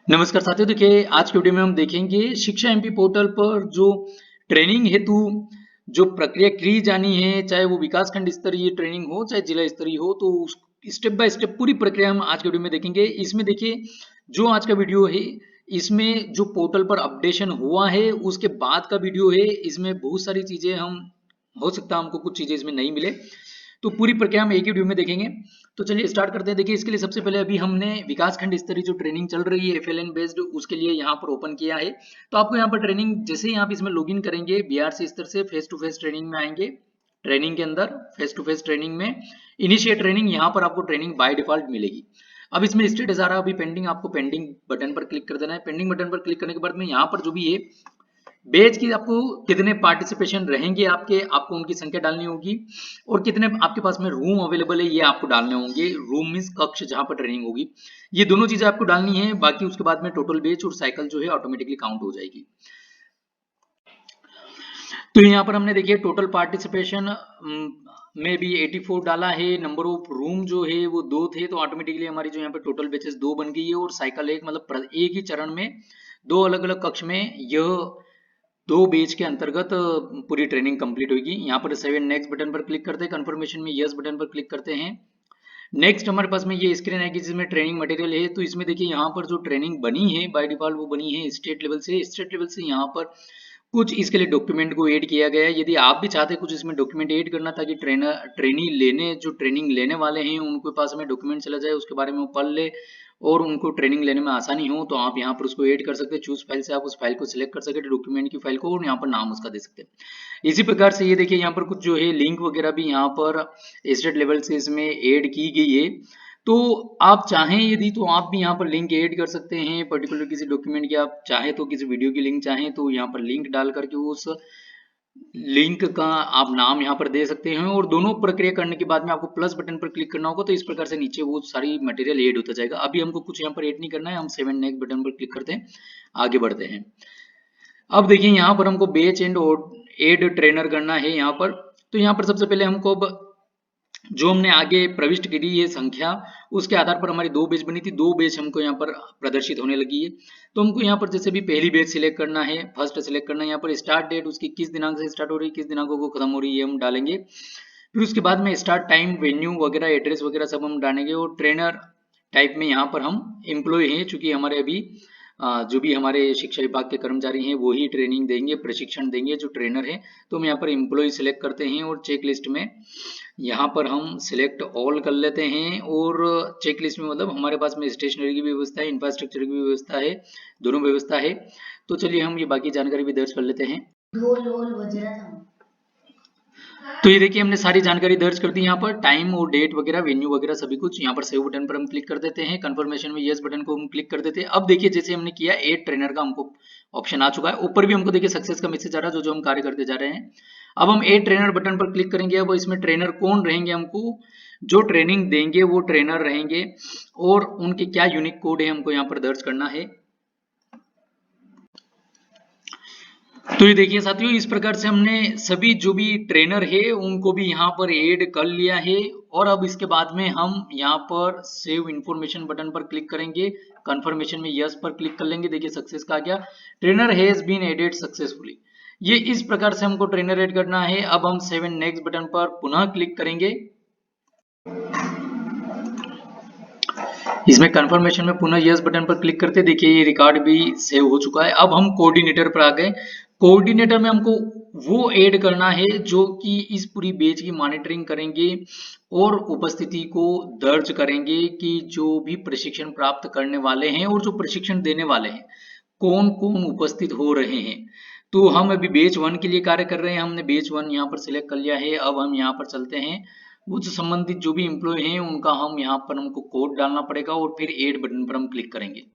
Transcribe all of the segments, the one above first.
नमस्कार साथियों, देखिए आज की वीडियो में हम देखेंगे शिक्षा एमपी पोर्टल पर जो ट्रेनिंग हेतु जो प्रक्रिया की जानी है, चाहे वो विकास खंड स्तरीय ट्रेनिंग हो चाहे जिला स्तरीय हो, तो स्टेप बाय स्टेप पूरी प्रक्रिया हम आज के वीडियो में देखेंगे। इसमें देखिए जो आज का वीडियो है, इसमें जो पोर्टल पर अपडेशन हुआ है उसके बाद का वीडियो है। इसमें बहुत सारी चीजें हम हो सकता है हमको कुछ चीजें इसमें नहीं मिले, तो पूरी प्रक्रिया हम एक ही वीडियो में देखेंगे। तो चलिए स्टार्ट करते हैं। देखिए इसके लिए सबसे पहले अभी हमने विकास खंड स्तरीय जो ट्रेनिंग चल रही है एफएलएन बेस्ड, उसके लिए यहाँ पर ओपन किया है। तो आपको यहाँ पर ट्रेनिंग जैसे ही आप इसमें लॉगिन करेंगे, बीआरसी स्तर से फेस टू फेस ट्रेनिंग में आएंगे। ट्रेनिंग के अंदर फेस टू फेस ट्रेनिंग में इनिशिएट ट्रेनिंग, यहाँ पर आपको ट्रेनिंग बाय डिफॉल्ट मिलेगी। अब इसमें स्टेटस आ रहा है अभी पेंडिंग, आपको पेंडिंग बटन पर क्लिक कर देना है। पेंडिंग बटन पर क्लिक करने के बाद में यहाँ पर जो भी है बैच की आपको कितने पार्टिसिपेशन रहेंगे आपको उनकी संख्या डालनी होगी, और कितने आपके पास में रूम अवेलेबल है ये आपको डालने होंगे। रूम मींस कक्ष जहां पर ट्रेनिंग होगी, ये दोनों चीजें आपको डालनी है। बाकी उसके बाद में टोटल बैच और साइकिल जो है ऑटोमेटिकली काउंट हो जाएगी। तो यहाँ पर हमने देखिए टोटल पार्टिसिपेशन में भी 84 डाला है। नंबर ऑफ रूम जो है वो 2 थे, तो ऑटोमेटिकली हमारी जो यहाँ पे टोटल बैचेस 2 बन गई है। और साइकिल एक मतलब एक ही चरण में 2 अलग अलग कक्ष में यह 2 बैच के अंतर्गत पूरी ट्रेनिंग कंप्लीट होगी। यहाँ पर 7 नेक्स्ट बटन पर क्लिक करते हैं, कंफर्मेशन में यस बटन पर क्लिक करते हैं। नेक्स्ट हमारे पास में ये स्क्रीन आएगी जिसमें ट्रेनिंग मटेरियल है। तो इसमें देखिए यहाँ पर जो ट्रेनिंग बनी है बाय डिफॉल्ट वो बनी है स्टेट लेवल से। स्टेट लेवल से यहाँ पर कुछ इसके लिए डॉक्यूमेंट को ऐड किया गया है। यदि आप भी चाहते हैं कुछ इसमें डॉक्यूमेंट ऐड करना, ताकि ट्रेनिंग लेने वाले हैं उनके पास में डॉक्यूमेंट चला जाए, उसके बारे में वो पढ़ ले और उनको ट्रेनिंग लेने में आसानी हो, तो आप यहाँ पर उसको ऐड कर सकते हैं। चूज फाइल से आप उस फाइल को सिलेक्ट कर सकते हैं, डॉक्यूमेंट की फाइल को, और यहाँ पर नाम उसका दे सकते हैं। इसी प्रकार से ये देखिए यहाँ पर कुछ जो है लिंक वगैरह भी यहाँ पर स्टेट लेवल से इसमें ऐड की गई है। तो आप चाहें यदि तो आप भी यहाँ पर लिंक ऐड कर सकते हैं पर्टिकुलर किसी डॉक्यूमेंट की। आप चाहे तो किसी वीडियो की लिंक चाहें तो यहाँ पर लिंक डाल करके उस लिंक का आप नाम यहाँ पर दे सकते हैं। और दोनों प्रक्रिया करने के बाद में आपको प्लस बटन पर क्लिक करना होगा, तो इस प्रकार से नीचे वो सारी मटेरियल ऐड होता जाएगा। अभी हमको कुछ यहाँ पर ऐड नहीं करना है, हम 7 नेक्स्ट बटन पर क्लिक करते हैं, आगे बढ़ते हैं। अब देखिए यहाँ पर हमको बैच एंड एड ट्रेनर करना है यहाँ पर। तो यहाँ पर सबसे पहले हमको अब जो हमने आगे प्रविष्ट करी है संख्या, उसके आधार पर हमारी 2 बैच बनी थी। 2 बैच हमको यहाँ पर प्रदर्शित होने लगी है। तो हमको यहाँ पर जैसे भी पहली बैच सिलेक्ट करना है, फर्स्ट सिलेक्ट करना है। यहाँ पर स्टार्ट डेट उसकी किस दिनांक से स्टार्ट हो रही है, किस दिनांक को खत्म हो रही है हम डालेंगे। फिर उसके बाद में स्टार्ट टाइम, वेन्यू वगैरह, एड्रेस वगैरह सब हम डालेंगे। और ट्रेनर टाइप में यहाँ पर हम एम्प्लॉय हैं, चूंकि हमारे अभी जो भी हमारे शिक्षा विभाग के कर्मचारी हैं वो ही ट्रेनिंग देंगे, प्रशिक्षण देंगे, जो ट्रेनर है। तो हम यहाँ पर एम्प्लॉय सिलेक्ट करते हैं और चेक लिस्ट में यहाँ पर हम सिलेक्ट ऑल कर लेते हैं। और चेक लिस्ट में मतलब हमारे पास में स्टेशनरी की भी व्यवस्था है, इंफ्रास्ट्रक्चर की भी व्यवस्था है, दोनों व्यवस्था है। तो चलिए हम ये बाकी जानकारी भी दर्ज कर लेते हैं। ढोल ढोल बज रहा था। तो ये देखिए हमने सारी जानकारी दर्ज कर दी। यहाँ पर टाइम और डेट वगैरह, वेन्यू वगैरह सभी कुछ। यहाँ पर सेव बटन पर हम क्लिक कर देते हैं, कंफर्मेशन में यस बटन को हम क्लिक कर देते हैं। अब देखिए जैसे हमने किया एड ट्रेनर का हमको ऑप्शन आ चुका है। ऊपर भी हमको देखिए सक्सेस का मैसेज आ रहा है, जो हम कार्य करते जा रहे हैं। अब हम एड ट्रेनर बटन पर क्लिक करेंगे। अब इसमें ट्रेनर कौन रहेंगे, हमको जो ट्रेनिंग देंगे वो ट्रेनर रहेंगे, और उनके क्या यूनिक कोड है हमको यहाँ पर दर्ज करना है। तो ये देखिए साथियों, इस प्रकार से हमने सभी जो भी ट्रेनर है उनको भी यहाँ पर ऐड कर लिया है। और अब इसके बाद में हम यहाँ पर सेव इंफॉर्मेशन बटन पर क्लिक करेंगे, कंफर्मेशन में यस पर क्लिक कर लेंगे। देखिए सक्सेस का आ गया, trainer has been added successfully. ये इस प्रकार से हमको ट्रेनर ऐड करना है। अब हम 7 नेक्स्ट बटन पर पुनः क्लिक करेंगे। इसमें कंफर्मेशन में पुनः यस बटन पर क्लिक करते देखिए ये रिकॉर्ड भी सेव हो चुका है। अब हम कोऑर्डिनेटर पर आ गए। कोऑर्डिनेटर में हमको वो ऐड करना है जो कि इस पूरी बैच की मॉनिटरिंग करेंगे और उपस्थिति को दर्ज करेंगे कि जो भी प्रशिक्षण प्राप्त करने वाले हैं और जो प्रशिक्षण देने वाले हैं कौन कौन उपस्थित हो रहे हैं। तो हम अभी बैच 1 के लिए कार्य कर रहे हैं, हमने बैच 1 यहाँ पर सिलेक्ट कर लिया है। अब हम यहाँ पर चलते हैं, वो जो संबंधित जो भी एम्प्लॉय हैं उनका हम यहाँ पर हमको कोड डालना पड़ेगा और फिर ऐड बटन पर हम क्लिक करेंगे।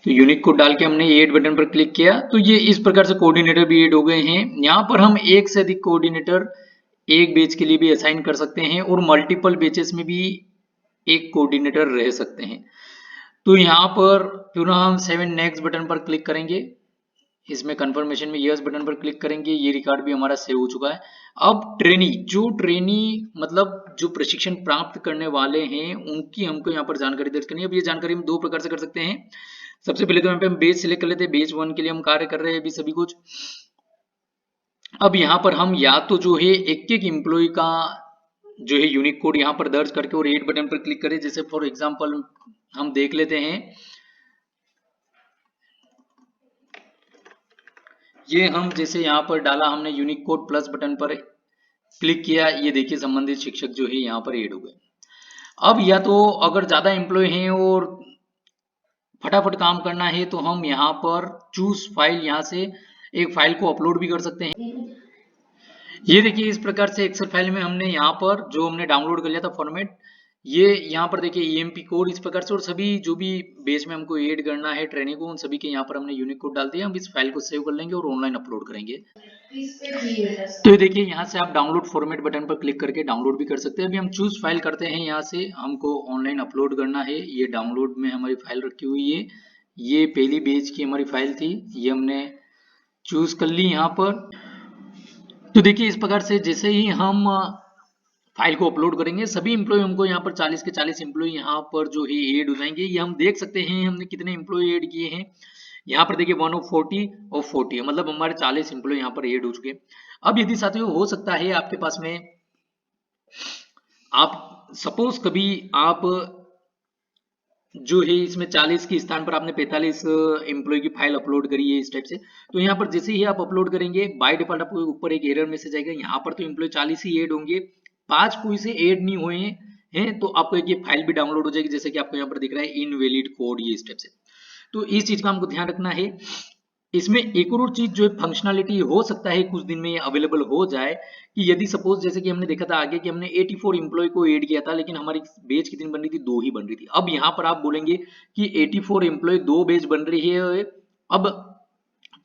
तो यूनिक कोड डाल के हमने ऐड बटन पर क्लिक किया, तो ये इस प्रकार से कोऑर्डिनेटर भी ऐड हो गए हैं। यहाँ पर हम एक से अधिक कोऑर्डिनेटर एक बैच के लिए भी असाइन कर सकते हैं और मल्टीपल बैचेस में भी एक कोऑर्डिनेटर रह सकते हैं। तो यहाँ पर पुनः हम 7 नेक्स्ट बटन पर क्लिक करेंगे। इसमें कंफर्मेशन में यस बटन पर क्लिक करेंगे। ये रिकॉर्ड भी हमारा सेव हो चुका है। अब ट्रेनी मतलब जो प्रशिक्षण प्राप्त करने वाले हैं उनकी हमको यहाँ पर जानकारी दर्ज करनी है। अब ये जानकारी हम दो प्रकार से कर सकते हैं। सबसे पहले तो यहाँ पे हम बेच सिलेक्ट कर लेते हैं, बेच 1 के लिए हम कार्य कर रहे हैं अभी सभी कुछ। अब यहाँ पर हम या तो जो है एक एक एम्प्लॉय का जो है यूनिक कोड यहाँ पर दर्ज करके और एड बटन पर क्लिक करें। जैसे फॉर एग्जांपल हम देख लेते हैं, ये हम जैसे यहाँ पर डाला हमने यूनिक कोड, प्लस बटन पर क्लिक किया, ये देखिए संबंधित शिक्षक जो है यहाँ पर ऐड हो गए। अब या तो अगर ज्यादा एम्प्लॉय हैं और फटाफट काम करना है तो हम यहाँ पर चूज फाइल, यहाँ से एक फाइल को अपलोड भी कर सकते हैं। ये देखिए इस प्रकार से एक्सेल फाइल में हमने यहाँ पर जो हमने डाउनलोड कर लिया था फॉर्मेट, ये यहाँ पर देखिए ईएमपी कोड इस प्रकार से, और सभी जो भी बेस में हमको ऐड करना है ट्रेनिंग को उन सभी के यहाँ पर हमने यूनिक कोड डाल दिया। हम इस फाइल को सेव कर लेंगे और ऑनलाइन अपलोड करेंगे। तो ये देखिए यहाँ से आप डाउनलोड फॉर्मेट बटन पर क्लिक करके डाउनलोड भी कर सकते हैं। अभी हम चूज फाइल करते हैं, यहाँ से हमको ऑनलाइन अपलोड करना है। ये डाउनलोड में हमारी फाइल रखी हुई है, ये पहली पेज की हमारी फाइल थी, ये हमने चूज कर ली यहाँ पर। तो देखिए इस प्रकार से जैसे ही हम फाइल को अपलोड करेंगे सभी एम्प्लॉय हमको यहाँ पर 40 के 40 एम्प्लॉय यहाँ पर जो है ऐड हो जाएंगे। ये हम देख सकते हैं हमने कितने एम्प्लॉय ऐड किए हैं। यहाँ पर देखिए 1 ऑफ 40 और 40 मतलब हमारे 40 एम्प्लॉय यहाँ पर ऐड हो चुके हैं। अब यदि साथियों हो सकता है आपके पास में, आप सपोज कभी आप जो है इसमें 40 के स्थान पर आपने 45 एम्प्लॉय की फाइल अपलोड करी है इस टाइप से, तो यहाँ पर जैसे ही आप अपलोड करेंगे बाय डिफॉल्ट आपको ऊपर एक एरर मैसेज आएगा। यहाँ पर तो एम्प्लॉय 40 ही ऐड होंगे, 5 कोई से ऐड नहीं हुए हैं तो आपको एक ये फाइल भी डाउनलोड हो जाएगी, जैसे कि आपको यहाँ पर दिख रहा है इनवैलिड कोड, ये इस टाइप से। तो इस चीज का हमको ध्यान रखना है। इसमें एक और चीज जो है फंक्शनलिटी हो सकता है कुछ दिन में ये अवेलेबल हो जाए, कि यदि सपोज जैसे कि हमने देखा था आगे कि हमने 84 एम्प्लॉय को ऐड किया था लेकिन हमारी बेच कितनी बन रही थी, 2 ही बन रही थी। अब यहाँ पर आप बोलेंगे कि 84 एम्प्लॉय 2 बेच बन रही है, अब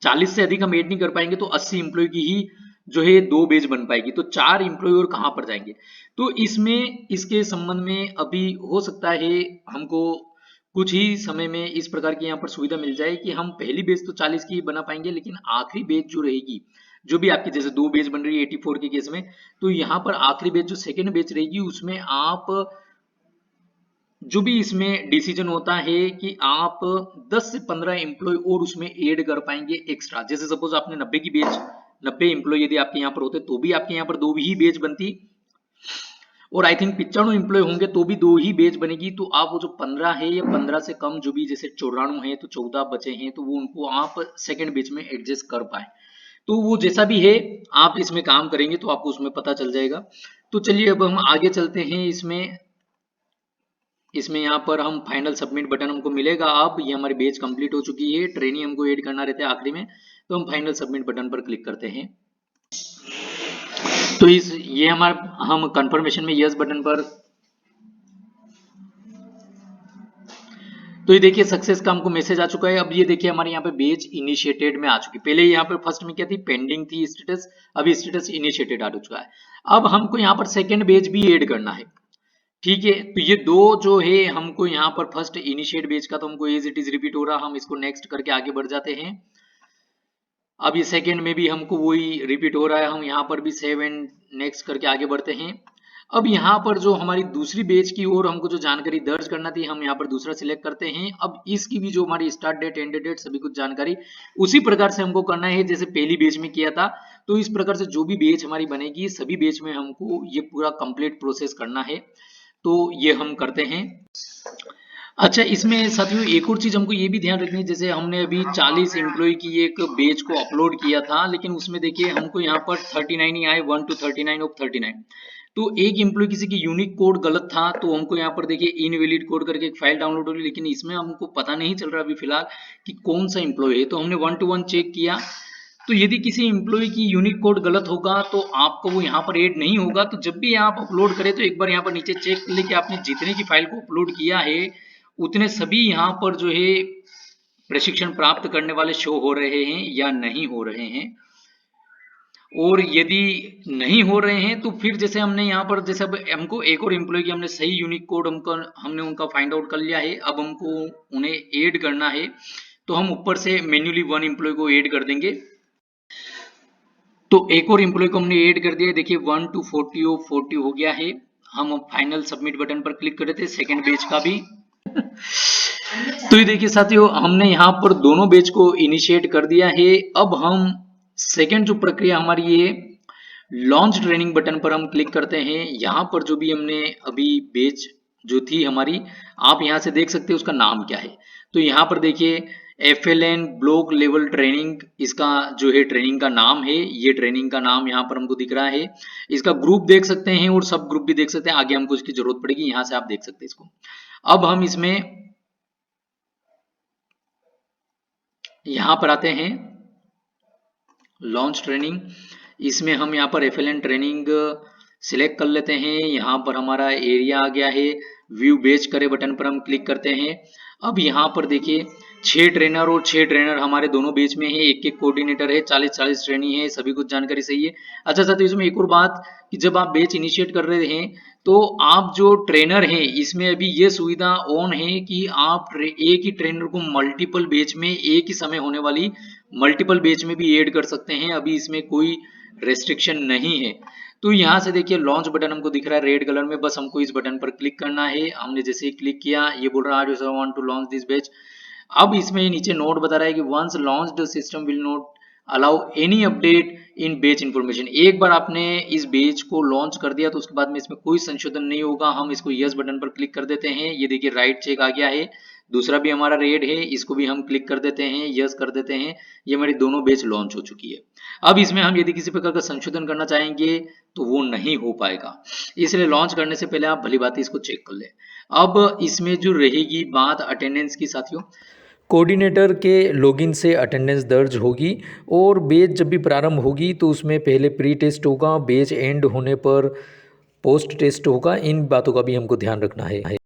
40 से अधिक हम ऐड नहीं कर पाएंगे तो 80 एम्प्लॉय की ही जो है 2 बेच बन पाएगी, तो 4 एम्प्लॉय और कहाँ पर जाएंगे। तो इसमें इसके संबंध में अभी हो सकता है हमको कुछ ही समय में इस प्रकार की यहाँ पर सुविधा मिल जाए कि हम पहली बेच तो 40 की बना पाएंगे, लेकिन आखिरी बेच जो रहेगी, जो भी आपकी जैसे 2 बेच बन रही है 84 के केस में, तो यहाँ पर आखिरी बेच जो सेकेंड बेच रहेगी उसमें आप जो भी इसमें डिसीजन होता है कि आप 10 से 15 एम्प्लॉय और उसमें ऐड कर पाएंगे एक्स्ट्रा। जैसे सपोज आपने 90 की बेच, 90 एम्प्लॉय यदि आपके यहाँ पर होते तो भी आपके यहाँ पर 2 ही बेच बनती, और आई थिंक 95 एम्प्लॉय होंगे तो भी 2 ही बेच बनेगी। तो आप वो जो 15 है या 15 से कम जो भी जैसे 94 है तो 14 बचे हैं, तो वो उनको आप सेकेंड बेच में एडजस्ट कर पाए। तो वो जैसा भी है आप इसमें काम करेंगे तो आपको उसमें पता चल जाएगा। तो चलिए अब हम आगे चलते हैं। इसमें यहाँ पर हम फाइनल सबमिट बटन हमको मिलेगा। अब ये हमारी बेच कंप्लीट हो चुकी है, ट्रेनिंग हमको ऐड करना रहता है आखिरी में, तो हम फाइनल सबमिट बटन पर क्लिक करते हैं। तो ये हम कंफर्मेशन में यस बटन पर, तो ये देखिए सक्सेस का हमको मैसेज आ चुका है। अब ये देखिए हमारे यहाँ पे बेच इनिशिएटेड में आ चुकी, पहले यहाँ पे फर्स्ट में क्या थी, पेंडिंग थी स्टेटस, अभी स्टेटस इनिशिएटेड आ चुका है। अब हमको यहाँ पर सेकेंड बेच भी ऐड करना है, ठीक है। तो ये दो जो है हमको यहाँ पर फर्स्ट इनिशिएट बेच का तो हमको एज इट इज रिपीट हो रहा, हम इसको नेक्स्ट करके आगे बढ़ जाते हैं। अब ये सेकेंड में भी हमको वही रिपीट हो रहा है, हम यहाँ पर भी सेव एंड नेक्स्ट करके आगे बढ़ते हैं। अब यहाँ पर जो हमारी दूसरी बेच की ओर हमको जो जानकारी दर्ज करना थी, हम यहाँ पर दूसरा सिलेक्ट करते हैं। अब इसकी भी जो हमारी स्टार्ट डेट, एंड डेट, सभी कुछ जानकारी उसी प्रकार से हमको करना है जैसे पहली बेच में किया था। तो इस प्रकार से जो भी बेच हमारी बनेगी सभी बेच में हमको ये पूरा कंप्लीट प्रोसेस करना है, तो ये हम करते हैं। अच्छा, इसमें साथियों एक और चीज हमको ये भी ध्यान रखनी है, जैसे हमने अभी 40 एम्प्लॉय की एक बेच को अपलोड किया था, लेकिन उसमें देखिए हमको यहाँ पर 39 ही आए, 1 to 39 ऑफ 39। तो एक एम्प्लॉय किसी की यूनिक कोड गलत था, तो हमको यहाँ पर देखिए इनवैलिड कोड करके एक फाइल डाउनलोड हो रही, लेकिन इसमें हमको पता नहीं चल रहा अभी फिलहाल कि कौन सा एम्प्लॉय है। तो हमने 1 to 1 चेक किया, तो यदि किसी एम्प्लॉय की यूनिक कोड गलत होगा तो आपको वो यहाँ पर ऐड नहीं होगा। तो जब भी आप अपलोड करें तो एक बार यहाँ पर नीचे चेक कर ले कि आपने जितने की फाइल को अपलोड किया है उतने सभी यहाँ पर जो है प्रशिक्षण प्राप्त करने वाले शो हो रहे हैं या नहीं हो रहे हैं। और यदि नहीं हो रहे हैं तो फिर जैसे हमने यहाँ पर जैसे अब हमको एक और एम्प्लॉय की हमने सही यूनिक कोड हमने उनका फाइंड आउट कर लिया है, अब हमको उन्हें ऐड करना है, तो हम ऊपर से मैन्युअली 1 एम्प्लॉय को ऐड कर देंगे। तो एक और एम्प्लॉय को हमने ऐड कर दिया, देखिए 1 to 40 हो गया है। हम फाइनल सबमिट बटन पर क्लिक कर देते हैं सेकेंड बैच का भी। तो ये देखिए साथियों, हमने यहाँ पर दोनों बैच को इनिशिएट कर दिया है। अब हम सेकेंड जो प्रक्रिया हमारी ये लॉन्च ट्रेनिंग बटन पर हम क्लिक करते हैं। यहाँ पर जो भी हमने अभी बैच जो थी हमारी, आप यहाँ से देख सकते हैं उसका नाम क्या है। तो यहाँ पर देखिए FLN ब्लॉक लेवल ट्रेनिंग, इसका जो है ट्रेनिंग का नाम है। ये ट्रेनिंग का नाम यहाँ पर हमको दिख रहा है। इसका ग्रुप देख सकते हैं और सब ग्रुप भी देख सकते हैं। आगे हमको इसकी जरूरत पड़ेगी, यहाँ से आप देख सकते हैं इसको। अब हम इसमें यहाँ पर आते हैं लॉन्च ट्रेनिंग। इसमें हम यहाँ पर FLN ट्रेनिंग सिलेक्ट कर लेते हैं। यहाँ पर हमारा एरिया आ गया है। व्यू बैच करे बटन पर हम क्लिक करते हैं। अब यहाँ पर देखिए 6 ट्रेनर और 6 ट्रेनर हमारे दोनों बैच में है। एक एक कोऑर्डिनेटर है, 40-40 ट्रेनी है, सभी कुछ जानकारी सही है। अच्छा साथियों, इसमें एक और बात कि जब आप बैच इनिशिएट कर रहे हैं तो आप जो ट्रेनर हैं इसमें अभी ये सुविधा ऑन है कि आप एक ही ट्रेनर को मल्टीपल बैच में एक ही समय होने वाली मल्टीपल बैच में भी ऐड कर सकते हैं। अभी इसमें कोई रेस्ट्रिक्शन नहीं है। तो यहाँ से देखिए लॉन्च बटन हमको दिख रहा है रेड कलर में, बस हमको इस बटन पर क्लिक करना है। हमने जैसे ही क्लिक किया, ये बोल रहा है I want to launch this batch. अब इसमें नीचे नोट बता रहा है कि once launched system will not allow any update in batch information. एक बार आपने इस बैच को लॉन्च कर दिया तो उसके बाद में इसमें कोई संशोधन नहीं होगा। हम इसको यस बटन पर क्लिक कर देते हैं। ये देखिए राइट चेक आ गया है। दूसरा भी हमारा रेड है, इसको भी हम क्लिक कर देते हैं, यस कर देते हैं। ये हमारी दोनों बैच लॉन्च हो चुकी है। अब इसमें हम यदि किसी प्रकार का संशोधन करना चाहेंगे तो वो नहीं हो पाएगा। इसलिए लॉन्च करने से पहले आप भली बात इसको चेक कर लें। अब इसमें जो रहेगी बात अटेंडेंस की साथियों, कोऑर्डिनेटर के लॉगिन से अटेंडेंस दर्ज होगी और बैच जब भी प्रारंभ होगी तो उसमें पहले प्री टेस्ट होगा, बैच एंड होने पर पोस्ट टेस्ट होगा। इन बातों का भी हमको ध्यान रखना है।